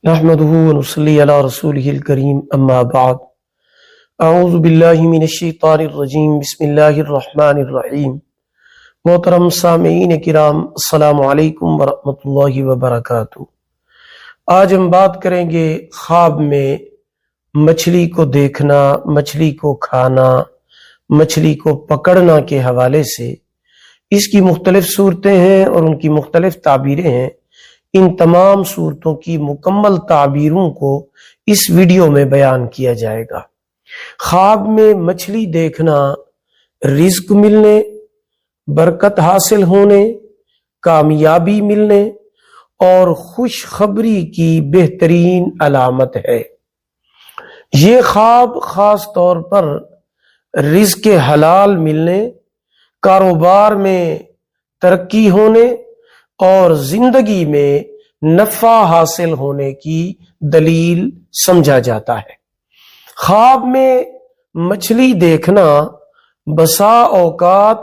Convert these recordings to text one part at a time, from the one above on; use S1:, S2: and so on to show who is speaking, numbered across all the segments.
S1: نحمده ونصلي على رسوله الكريم اما بعد اعوذ باللہ من الشیطان الرجیم بسم اللہ الرحمن الرحیم۔ محترم سامعین کرام، السلام علیکم ورحمۃ اللہ وبرکاتہ۔ آج ہم بات کریں گے خواب میں مچھلی کو دیکھنا، مچھلی کو کھانا، مچھلی کو پکڑنا کے حوالے سے۔ اس کی مختلف صورتیں ہیں اور ان کی مختلف تعبیریں ہیں۔ ان تمام صورتوں کی مکمل تعبیروں کو اس ویڈیو میں بیان کیا جائے گا۔ خواب میں مچھلی دیکھنا رزق ملنے، برکت حاصل ہونے، کامیابی ملنے اور خوشخبری کی بہترین علامت ہے۔ یہ خواب خاص طور پر رزق حلال ملنے، کاروبار میں ترقی ہونے اور زندگی میں نفع حاصل ہونے کی دلیل سمجھا جاتا ہے۔ خواب میں مچھلی دیکھنا بسا اوقات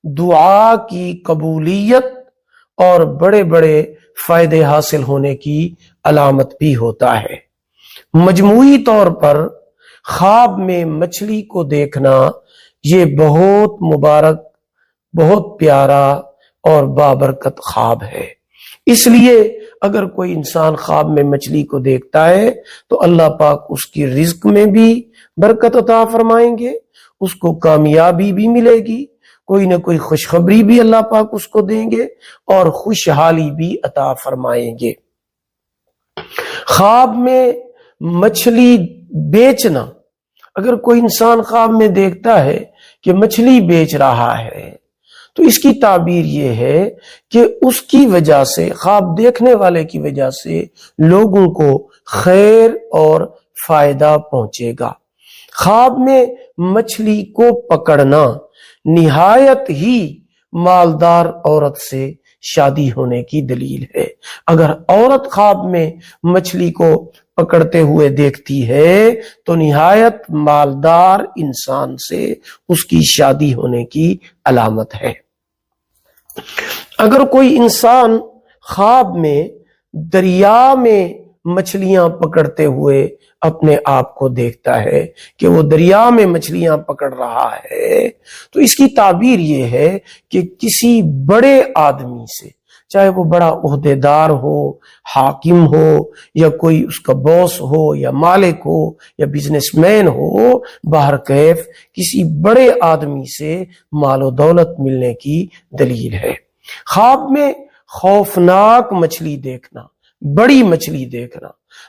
S1: دعا کی قبولیت اور بڑے بڑے فائدے حاصل ہونے کی علامت بھی ہوتا ہے۔ مجموعی طور پر خواب میں مچھلی کو دیکھنا یہ بہت مبارک، بہت پیارا اور بابرکت خواب ہے۔ اس لیے اگر کوئی انسان خواب میں مچھلی کو دیکھتا ہے تو اللہ پاک اس کی رزق میں بھی برکت عطا فرمائیں گے، اس کو کامیابی بھی ملے گی، کوئی نہ کوئی خوشخبری بھی اللہ پاک اس کو دیں گے اور خوشحالی بھی عطا فرمائیں گے۔ خواب میں مچھلی بیچنا، اگر کوئی انسان خواب میں دیکھتا ہے کہ مچھلی بیچ رہا ہے تو اس کی تعبیر یہ ہے کہ اس کی وجہ سے، خواب دیکھنے والے کی وجہ سے لوگوں کو خیر اور فائدہ پہنچے گا۔ خواب میں مچھلی کو پکڑنا نہایت ہی مالدار عورت سے شادی ہونے کی دلیل ہے۔ اگر عورت خواب میں مچھلی کو پکڑتے ہوئے دیکھتی ہے تو نہایت مالدار انسان سے اس کی شادی ہونے کی علامت ہے۔ اگر کوئی انسان خواب میں دریا میں مچھلیاں پکڑتے ہوئے اپنے آپ کو دیکھتا ہے کہ وہ دریا میں مچھلیاں پکڑ رہا ہے تو اس کی تعبیر یہ ہے کہ کسی بڑے آدمی سے، چاہے وہ بڑا عہدیدار ہو، حاکم ہو، یا کوئی اس کا باس ہو یا مالک ہو یا بزنس مین ہو، بہرکیف کسی بڑے آدمی سے مال و دولت ملنے کی دلیل ہے۔ خواب میں خوفناک مچھلی دیکھنا، بڑی مچھلی دیکھنا،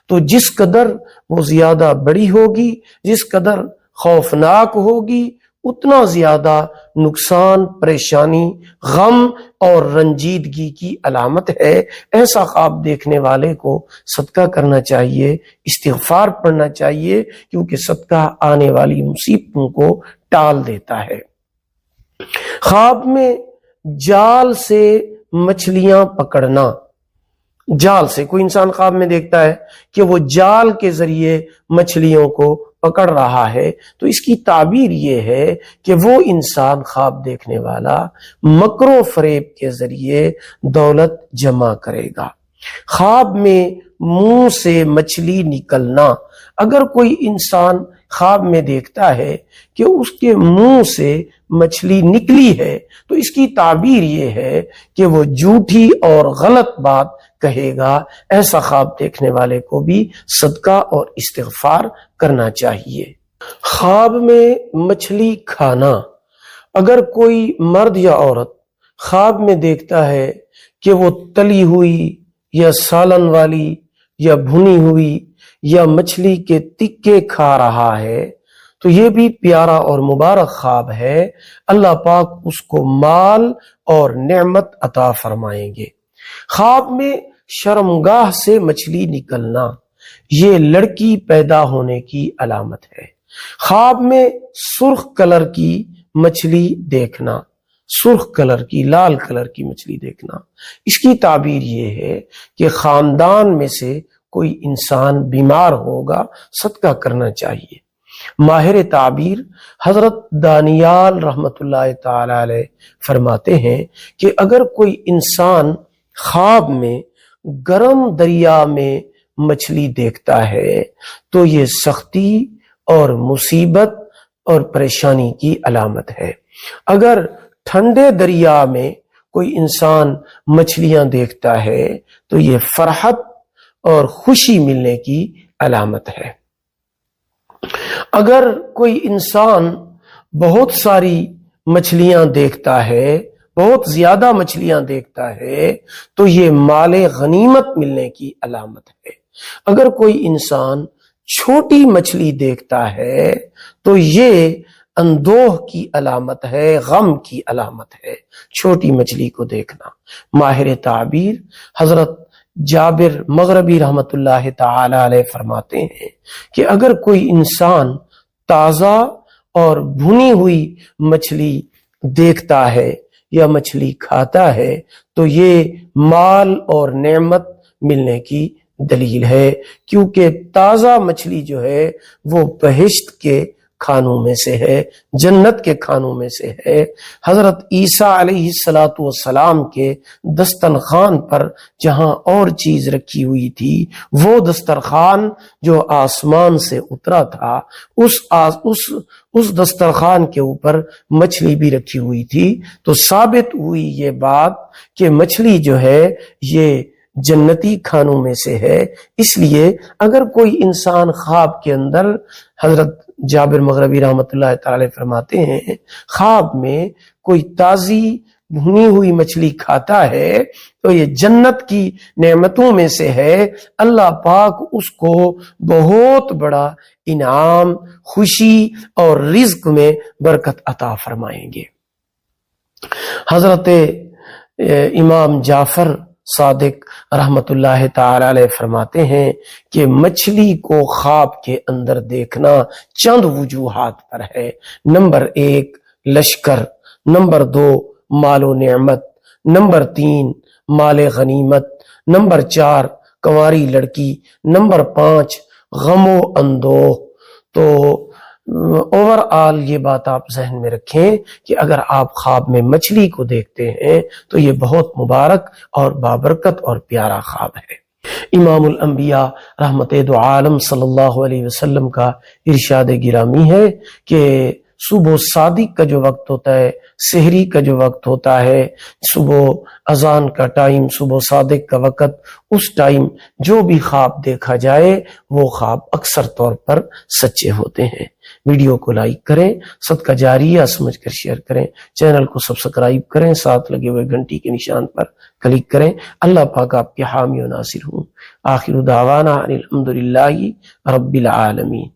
S1: تو جس قدر وہ زیادہ بڑی ہوگی، جس قدر خوفناک ہوگی، اتنا زیادہ نقصان، پریشانی، غم اور رنجیدگی کی علامت ہے۔ ایسا خواب دیکھنے والے کو صدقہ کرنا چاہیے، استغفار پڑھنا چاہیے، کیونکہ صدقہ آنے والی مصیبتوں کو ٹال دیتا ہے۔ خواب میں جال سے مچھلیاں پکڑنا، جال سے کوئی انسان خواب میں دیکھتا ہے کہ وہ جال کے ذریعے مچھلیوں کو پکڑ رہا ہے تو اس کی تعبیر یہ ہے کہ وہ انسان خواب دیکھنے والا مکر و فریب کے ذریعے دولت جمع کرے گا۔ خواب میں منہ سے مچھلی نکلنا، اگر کوئی انسان خواب میں دیکھتا ہے کہ اس کے منہ سے مچھلی نکلی ہے تو اس کی تعبیر یہ ہے کہ وہ جھوٹی اور غلط بات کہے گا۔ ایسا خواب دیکھنے والے کو بھی صدقہ اور استغفار کرنا چاہیے۔ خواب میں مچھلی کھانا، اگر کوئی مرد یا عورت خواب میں دیکھتا ہے کہ وہ تلی ہوئی یا سالن والی یا بھنی ہوئی یا مچھلی کے تکے کھا رہا ہے تو یہ بھی پیارا اور مبارک خواب ہے۔ اللہ پاک اس کو مال اور نعمت عطا فرمائیں گے۔ خواب میں شرمگاہ سے مچھلی نکلنا یہ لڑکی پیدا ہونے کی علامت ہے۔ خواب میں سرخ کلر کی مچھلی دیکھنا، سرخ کلر کی، لال کلر کی مچھلی دیکھنا، اس کی تعبیر یہ ہے کہ خاندان میں سے کوئی انسان بیمار ہوگا، صدقہ کرنا چاہیے۔ ماہر تعبیر حضرت دانیال رحمت اللہ تعالی علیہ فرماتے ہیں کہ اگر کوئی انسان خواب میں گرم دریا میں مچھلی دیکھتا ہے تو یہ سختی اور مصیبت اور پریشانی کی علامت ہے۔ اگر ٹھنڈے دریا میں کوئی انسان مچھلیاں دیکھتا ہے تو یہ فرحت اور خوشی ملنے کی علامت ہے۔ اگر کوئی انسان بہت ساری مچھلیاں دیکھتا ہے، بہت زیادہ مچھلیاں دیکھتا ہے تو یہ مال غنیمت ملنے کی علامت ہے۔ اگر کوئی انسان چھوٹی مچھلی دیکھتا ہے تو یہ اندوہ کی علامت ہے، غم کی علامت ہے، چھوٹی مچھلی کو دیکھنا۔ ماہر تعبیر حضرت جابر مغربی رحمت اللہ تعالی علیہ فرماتے ہیں کہ اگر کوئی انسان تازہ اور بھنی ہوئی مچھلی دیکھتا ہے یا مچھلی کھاتا ہے تو یہ مال اور نعمت ملنے کی دلیل ہے، کیونکہ تازہ مچھلی جو ہے وہ بہشت کے کھانوں میں سے ہے، جنت کے کھانوں میں سے ہے۔ حضرت عیسیٰ علیہ السلام کے دسترخوان پر جہاں اور چیز رکھی ہوئی تھی، وہ دسترخوان جو آسمان سے اترا تھا، اس دسترخوان کے اوپر مچھلی بھی رکھی ہوئی تھی، تو ثابت ہوئی یہ بات کہ مچھلی جو ہے یہ جنتی کھانوں میں سے ہے۔ اس لیے اگر کوئی انسان خواب کے اندر، حضرت جابر مغربی رحمت اللہ تعالی فرماتے ہیں، خواب میں کوئی تازی بھنی ہوئی مچھلی کھاتا ہے تو یہ جنت کی نعمتوں میں سے ہے، اللہ پاک اس کو بہت بڑا انعام، خوشی اور رزق میں برکت عطا فرمائیں گے۔ حضرت امام جعفر صادق رحمت اللہ تعالی علیہ فرماتے ہیں کہ مچھلی کو خواب کے اندر دیکھنا چند وجوہات پر ہے۔ نمبر 1 لشکر، نمبر 2 مال و نعمت، نمبر 3 مال غنیمت، نمبر 4 کنواری لڑکی، نمبر 5 غم و اندوہ۔ تو اوور آل یہ بات آپ ذہن میں رکھیں کہ اگر آپ خواب میں مچھلی کو دیکھتے ہیں تو یہ بہت مبارک اور بابرکت اور پیارا خواب ہے۔ امام الانبیاء رحمت دو عالم صلی اللہ علیہ وسلم کا ارشاد گرامی ہے کہ صبح صادق کا جو وقت ہوتا ہے، سحری کا جو وقت ہوتا ہے، صبح اذان کا ٹائم، صبح صادق کا وقت، اس ٹائم جو بھی خواب دیکھا جائے وہ خواب اکثر طور پر سچے ہوتے ہیں۔ ویڈیو کو لائک کریں، صدقہ جاریہ سمجھ کر شیئر کریں، چینل کو سبسکرائب کریں، ساتھ لگے ہوئے گھنٹی کے نشان پر کلک کریں۔ اللہ پاک آپ کے حامی و ناصر ہوں۔ آخر دعوانا ان الحمدللہ رب العالمین۔